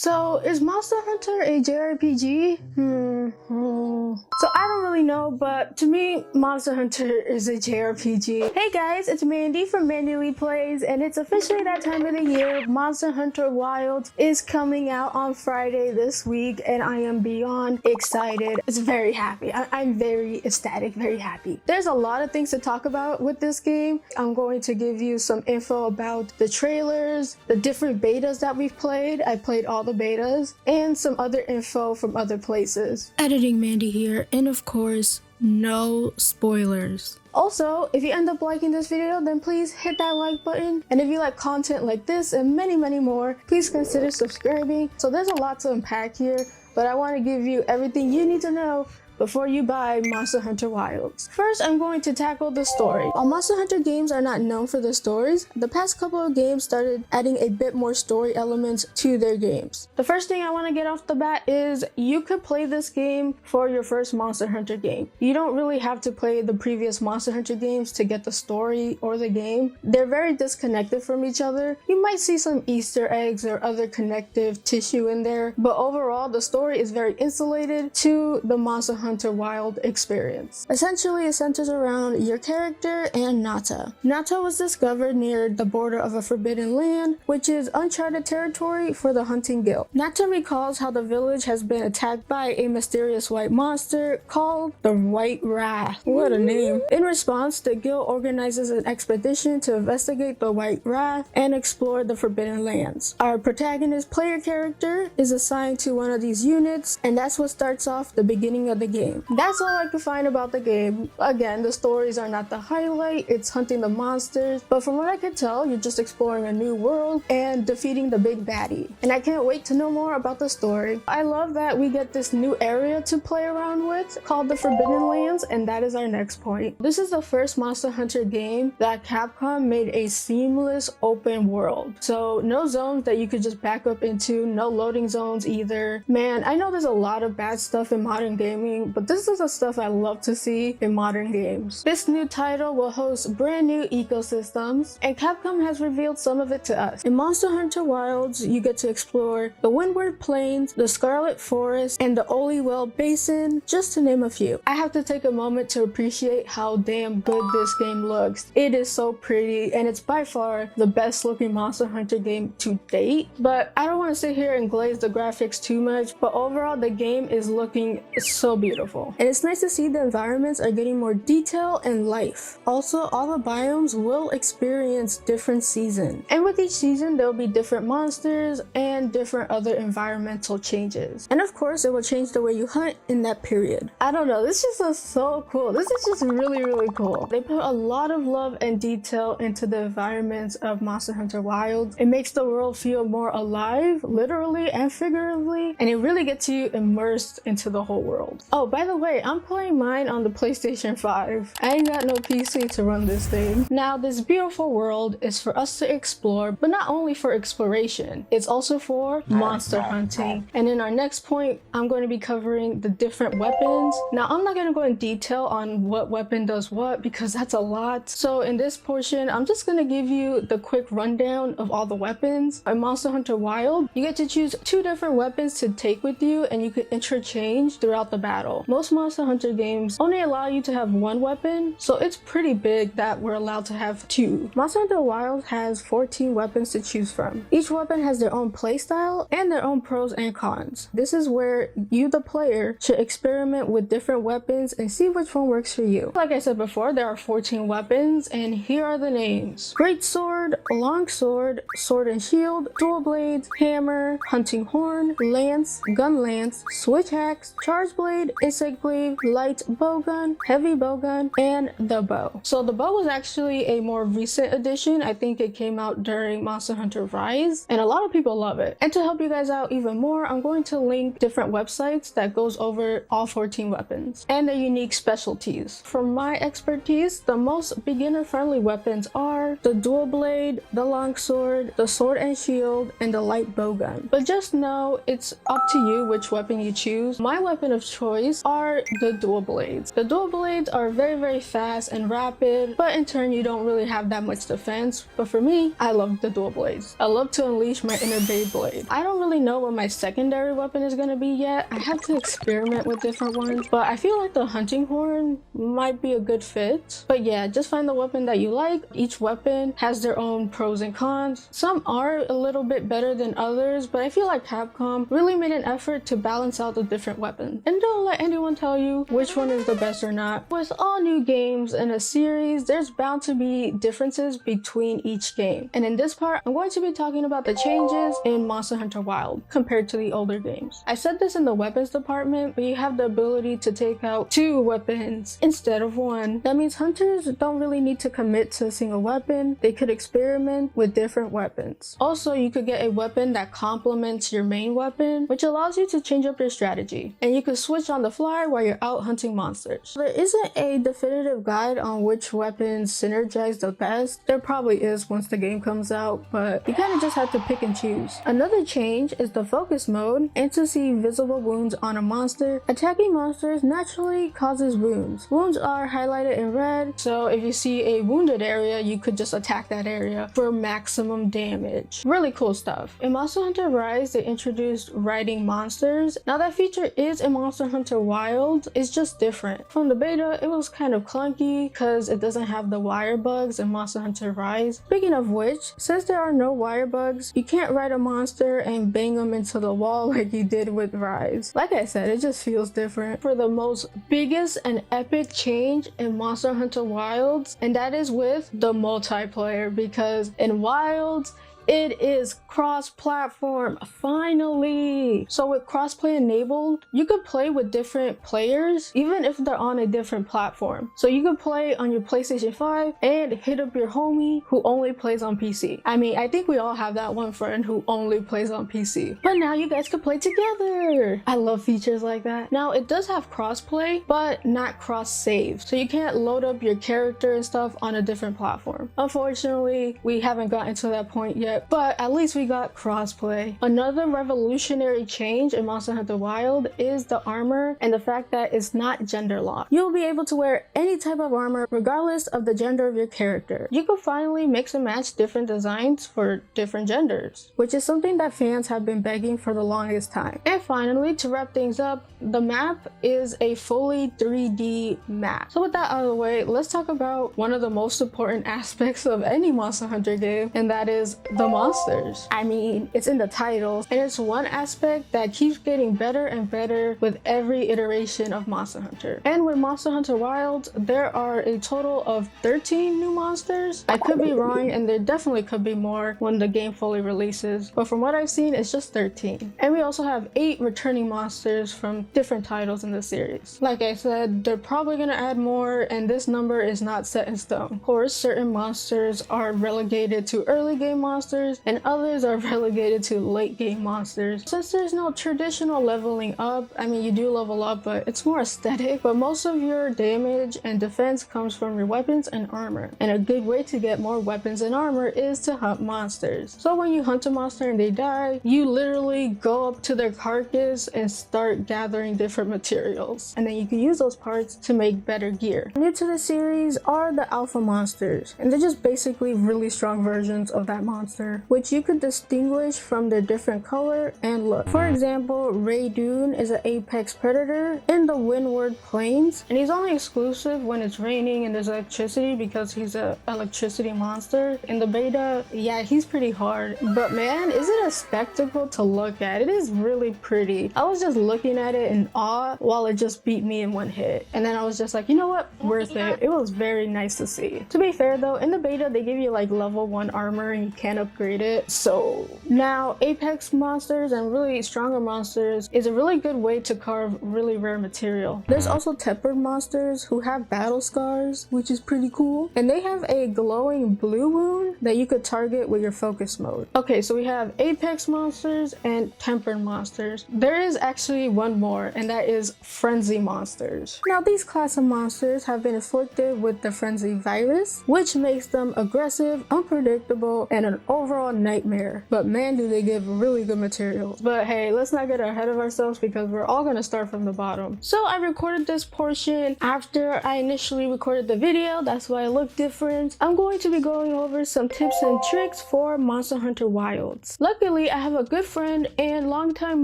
So, is Monster Hunter a JRPG? So, I don't really know, but to me, Monster Hunter is a JRPG. Hey guys, it's Mandy from Mandyleeplays, and it's officially that time of the year. Monster Hunter Wilds is coming out on Friday this week, and I am beyond excited. It's very happy. I'm very ecstatic, very happy. There's a lot of things to talk about with this game. I'm going to give you some info about the trailers, the different betas that we've played. I played all the betas, and some other info from other places. Editing Mandy here, and of course, no spoilers. Also, if you end up liking this video, then please hit that like button. And if you like content like this and many more, please consider subscribing. So there's a lot to unpack here, but I want to give you everything you need to know before you buy Monster Hunter Wilds. First, I'm going to tackle the story. While Monster Hunter games are not known for their stories, the past couple of games started adding a bit more story elements to their games. The first thing I want to get off the bat is you could play this game for your first Monster Hunter game. You don't really have to play the previous Monster Hunter games to get the story or the game. They're very disconnected from each other. You might see some Easter eggs or other connective tissue in there, but overall the story is very insulated to the Monster Hunter Wild experience. Essentially, it centers around your character and Nata. Nata was discovered near the border of a forbidden land, which is uncharted territory for the hunting guild. Nata recalls how the village has been attacked by a mysterious white monster called the White Wrath. What a name. In response, the guild organizes an expedition to investigate the White Wrath and explore the forbidden lands. Our protagonist player character is assigned to one of these units, and that's what starts off the beginning of the game. That's all I could find about the game. Again, the stories are not the highlight, it's hunting the monsters, but from what I could tell, you're just exploring a new world and defeating the big baddie. And I can't wait to know more about the story. I love that we get this new area to play around with called the Forbidden Lands, and that is our next point. This is the first Monster Hunter game that Capcom made a seamless open world. So no zones that you could just back up into, no loading zones either. Man, I know there's a lot of bad stuff in modern gaming, but this is the stuff I love to see in modern games. This new title will host brand new ecosystems, and Capcom has revealed some of it to us. In Monster Hunter Wilds, you get to explore the Windward Plains, the Scarlet Forest, and the Oliwell Basin, just to name a few. I have to take a moment to appreciate how damn good this game looks. It is so pretty, and it's by far the best looking Monster Hunter game to date, but I don't want to sit here and glaze the graphics too much, but overall the game is looking so beautiful. And it's nice to see the environments are getting more detail and life. Also, all the biomes will experience different seasons. And with each season, there will be different monsters and different other environmental changes. And of course, it will change the way you hunt in that period. I don't know, this just looks so cool. This is just really cool. They put a lot of love and detail into the environments of Monster Hunter Wilds. It makes the world feel more alive, literally and figuratively, and it really gets you immersed into the whole world. Oh, by the way, I'm playing mine on the PlayStation 5. I ain't got no PC to run this thing. Now, this beautiful world is for us to explore, but not only for exploration, it's also for monster hunting. And in our next point, I'm going to be covering the different weapons. Now, I'm not going to go in detail on what weapon does what because that's a lot. So in this portion, I'm just going to give you the quick rundown of all the weapons. In Monster Hunter Wild, you get to choose 2 different weapons to take with you, and you could interchange throughout the battle. Most Monster Hunter games only allow you to have 1 weapon, so it's pretty big that we're allowed to have 2. Monster Hunter Wilds has 14 weapons to choose from. Each weapon has their own playstyle and their own pros and cons. This is where you, the player, should experiment with different weapons and see which one works for you. Like I said before, there are 14 weapons, and here are the names: Great Sword, Long Sword, Sword and Shield, Dual Blades, Hammer, Hunting Horn, Lance, Gun Lance, Switch Axe, Charge Blade, Insect Glaive, Light Bowgun, Heavy Bowgun, and the Bow. So the bow was actually a more recent addition. I think it came out during Monster Hunter Rise, and a lot of people love it. And to help you guys out even more, I'm going to link different websites that goes over all 14 weapons and their unique specialties. From my expertise, the most beginner-friendly weapons are the Dual Blade, the Long Sword, the Sword and Shield, and the Light Bowgun. But just know it's up to you which weapon you choose. My weapon of choice series are the dual blades. The dual blades are very fast and rapid, but in turn you don't really have that much defense. But for me, I love the dual blades. I love to unleash my inner Beyblade. I don't really know what my secondary weapon is going to be yet. I have to experiment with different ones, but I feel like the hunting horn might be a good fit. But yeah, just find the weapon that you like. Each weapon has their own pros and cons. Some are a little bit better than others, but I feel like Capcom really made an effort to balance out the different weapons. And don't let anyone tell you which one is the best or not. With all new games in a series, there's bound to be differences between each game. And in this part, I'm going to be talking about the changes in Monster Hunter Wilds compared to the older games. I said this in the weapons department, but you have the ability to take out 2 weapons instead of 1. That means hunters don't really need to commit to a single weapon. They could experiment with different weapons. Also, you could get a weapon that complements your main weapon, which allows you to change up your strategy. And you could switch on the fly while you're out hunting monsters. There isn't a definitive guide on which weapons synergize the best. There probably is once the game comes out, but you kind of just have to pick and choose. Another change is the focus mode, and to see visible wounds on a monster. Attacking monsters naturally causes wounds. Wounds are highlighted in red, so if you see a wounded area, you could just attack that area for maximum damage. Really cool stuff. In Monster Hunter Rise, they introduced riding monsters. Now that feature is in Monster Hunter Wild, it's just different. From the beta, it was kind of clunky because it doesn't have the wire bugs in Monster Hunter Rise. Speaking of which, since there are no wire bugs, you can't ride a monster and bang them into the wall like you did with Rise. Like I said, it just feels different. For the most biggest and epic change in Monster Hunter Wilds, and that is with the multiplayer, because in Wilds, it is cross-platform, finally. So with crossplay enabled, you could play with different players even if they're on a different platform. So you could play on your PlayStation 5 and hit up your homie who only plays on PC. I mean, I think we all have that one friend who only plays on PC. But now you guys could play together. I love features like that. Now it does have crossplay, but not cross-save. So you can't load up your character and stuff on a different platform. Unfortunately, we haven't gotten to that point yet, but at least we got crossplay. Another revolutionary change in Monster Hunter Wild is the armor and the fact that it's not gender locked. You'll be able to wear any type of armor regardless of the gender of your character. You can finally mix and match different designs for different genders, which is something that fans have been begging for the longest time. And finally, to wrap things up, the map is a fully 3D map. So with that out of the way, let's talk about one of the most important aspects of any Monster Hunter game, and that is the monsters. I mean, it's in the title, and it's one aspect that keeps getting better and better with every iteration of Monster Hunter. And with Monster Hunter Wilds, there are a total of 13 new monsters. I could be wrong, and there definitely could be more when the game fully releases, but from what I've seen, it's just 13. And we also have 8 returning monsters from different titles in the series. Like I said, they're probably gonna add more, and this number is not set in stone. Of course, certain monsters are relegated to early game monsters, and others are relegated to late game monsters. Since there's no traditional leveling up, I mean, you do level up, but it's more aesthetic, but most of your damage and defense comes from your weapons and armor. And a good way to get more weapons and armor is to hunt monsters. So when you hunt a monster and they die, you literally go up to their carcass and start gathering different materials, and then you can use those parts to make better gear. New to the series are the alpha monsters, and they're just basically really strong versions of that monster, which you could distinguish from their different color and look. For example, Ray Dune is an apex predator in the Windward Plains, and he's only exclusive when it's raining and there's electricity because he's an electricity monster. In the beta, yeah, he's pretty hard, but man, is it a spectacle to look at. It is really pretty. I was just looking at it in awe while it just beat me in one hit, and then I was just like, you know what, worth it. It was very nice to see. To be fair though, in the beta they give you like level 1 armor and you can't upgrade it. So now apex monsters and really stronger monsters is a really good way to carve really rare material. There's also tempered monsters who have battle scars, which is pretty cool, and they have a glowing blue wound that you could target with your focus mode. Okay, so we have apex monsters and tempered monsters. There is actually one more, and that is frenzy monsters. Now these class of monsters have been afflicted with the frenzy virus, which makes them aggressive, unpredictable, and an overall nightmare. But man, do they give really good materials. But hey, let's not get ahead of ourselves because we're all gonna start from the bottom. So I recorded this portion after I initially recorded the video. That's why it looked different. I'm going to be going over some tips and tricks for Monster Hunter Wilds. Luckily, I have a good friend and longtime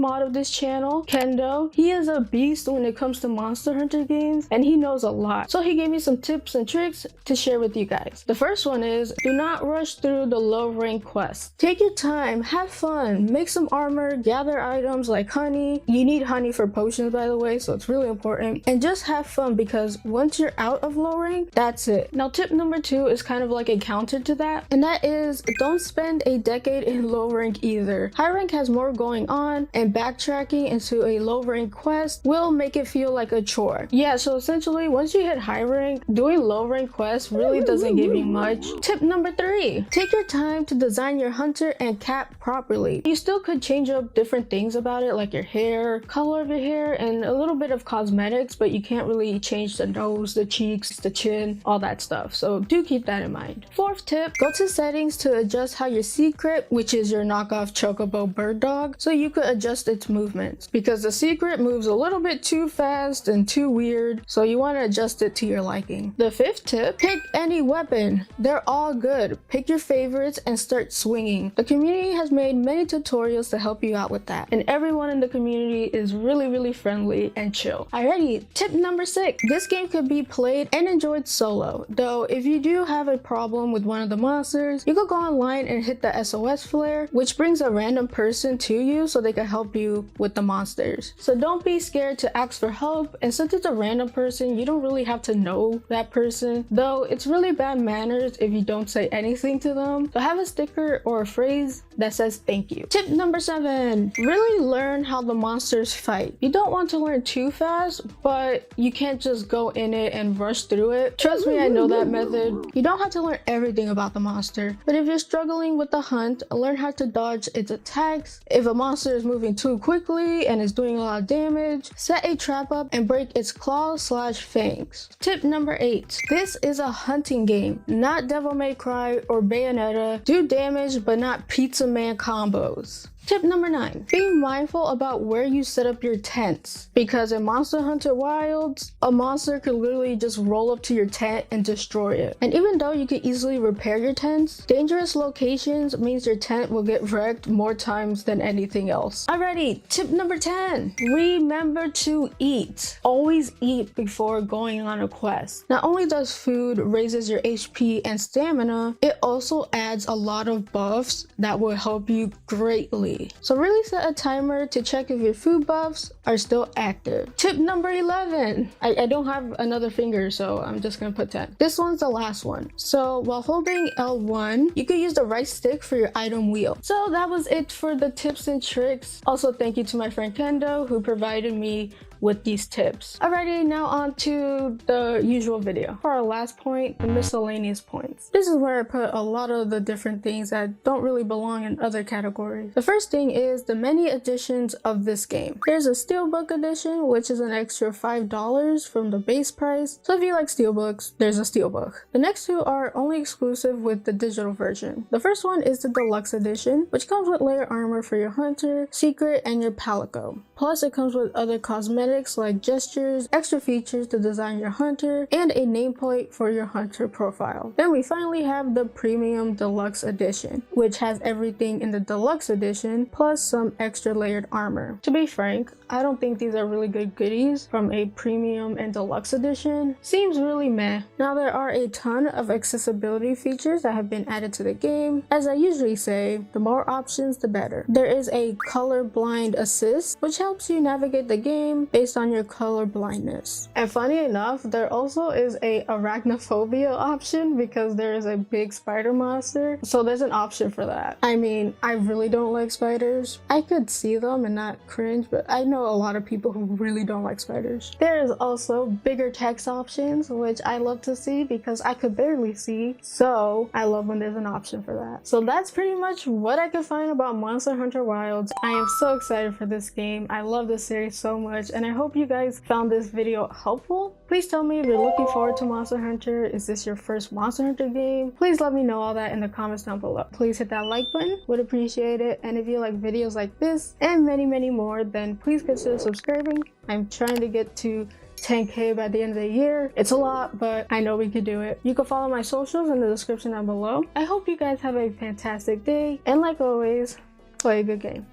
mod of this channel, Kendo. He is a beast when it comes to Monster Hunter games and he knows a lot. So he gave me some tips and tricks to share with you guys. The first one is do not rush through the low rank quests. Take your time, have fun, make some armor, gather items like honey. You need honey for potions, by the way, so it's really important. And just have fun because once you're out of low rank, that's it. Now tip number 2 is kind of like a counter to that, and that is don't spend a decade in low rank either. High rank has more going on and backtracking into a low rank quest will make it feel like a chore. Yeah, so essentially once you hit high rank, doing low rank quests really doesn't give you much. Tip number 3, take your time to design your hunter and cap properly. You still could change up different things about it like your hair, color of your hair, and a little bit of cosmetics, but you can't really change the nose, the cheeks, the chin, all that stuff. So do keep that in mind. 4th tip, go to settings to adjust how your secret, which is your knockoff chocobo bird dog, so you could adjust its movements because the secret moves a little bit too fast and too weird, so you want to adjust it to your liking. The 5th tip, pick any weapon. They're all good. Pick your favorites and start swinging. The community has made many tutorials to help you out with that, and everyone in the community is really friendly and chill. Alrighty, tip number 6, this game could be played and enjoyed solo, though if you do have a problem with one of the monsters, you could go online and hit the SOS flare, which brings a random person to you so they can help you with the monsters. So don't be scared to ask for help, and since it's a random person, you don't really have to know that person, though it's really bad manners if you don't say anything to them. So have a sticker or a phrase that says thank you. Tip number 7, really learn how the monsters fight. You don't want to learn too fast, but you can't just go in it and rush through it. Trust me, I know that method. You don't have to learn everything about the monster, but if you're struggling with the hunt, learn how to dodge its attacks. If a monster is moving too quickly and is doing a lot of damage, set a trap up and break its claws/fangs. Tip number 8, this is a hunting game, not Devil May Cry or Bayonetta. Do damage but not Pizza Man combos. Tip number 9, be mindful about where you set up your tents, because in Monster Hunter Wilds, a monster could literally just roll up to your tent and destroy it. And even though you can easily repair your tents, dangerous locations means your tent will get wrecked more times than anything else. Alrighty, tip number 10, remember to eat. Always eat before going on a quest. Not only does food raises your HP and stamina, it also adds a lot of buffs that will help you greatly. So really set a timer to check if your food buffs are still active. Tip number 11. I don't have another finger, so I'm just gonna put 10. This one's the last one. So while holding L1, you could use the right stick for your item wheel. So that was it for the tips and tricks. Also, thank you to my friend Kendo who provided me with these tips. Alrighty, now on to the usual video. For our last point, the miscellaneous points. This is where I put a lot of the different things that don't really belong in other categories. The first thing is the many editions of this game. There's a Steelbook edition, which is an extra $5 from the base price. So if you like Steelbooks, there's a Steelbook. The next two are only exclusive with the digital version. The first one is the Deluxe edition, which comes with layer armor for your hunter, secret, and your palico. Plus it comes with other cosmetics like gestures, extra features to design your hunter, and a nameplate for your hunter profile. Then we finally have the Premium Deluxe Edition, which has everything in the Deluxe Edition, plus some extra layered armor. To be frank, I don't think these are really good goodies from a Premium and Deluxe Edition. Seems really meh. Now there are a ton of accessibility features that have been added to the game. As I usually say, the more options, the better. There is a colorblind assist, which helps you navigate the game based on your color blindness. And funny enough, there also is a arachnophobia option because there is a big spider monster. So there's an option for that. I mean, I really don't like spiders. I could see them and not cringe, but I know a lot of people who really don't like spiders. There is also bigger text options, which I love to see because I could barely see. So I love when there's an option for that. So that's pretty much what I could find about Monster Hunter Wilds. I am so excited for this game. I love this series so much, and I I hope you guys found this video helpful. Please tell me if you're looking forward to Monster Hunter. Is this your first Monster Hunter game? Please let me know all that in the comments down below. Please hit that like button, would appreciate it. And if you like videos like this and many more, then please consider subscribing. I'm trying to get to 10K by the end of the year. It's a lot, but I know we could do it. You can follow my socials in the description down below. I hope you guys have a fantastic day, and like always, play a good game.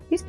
Peace.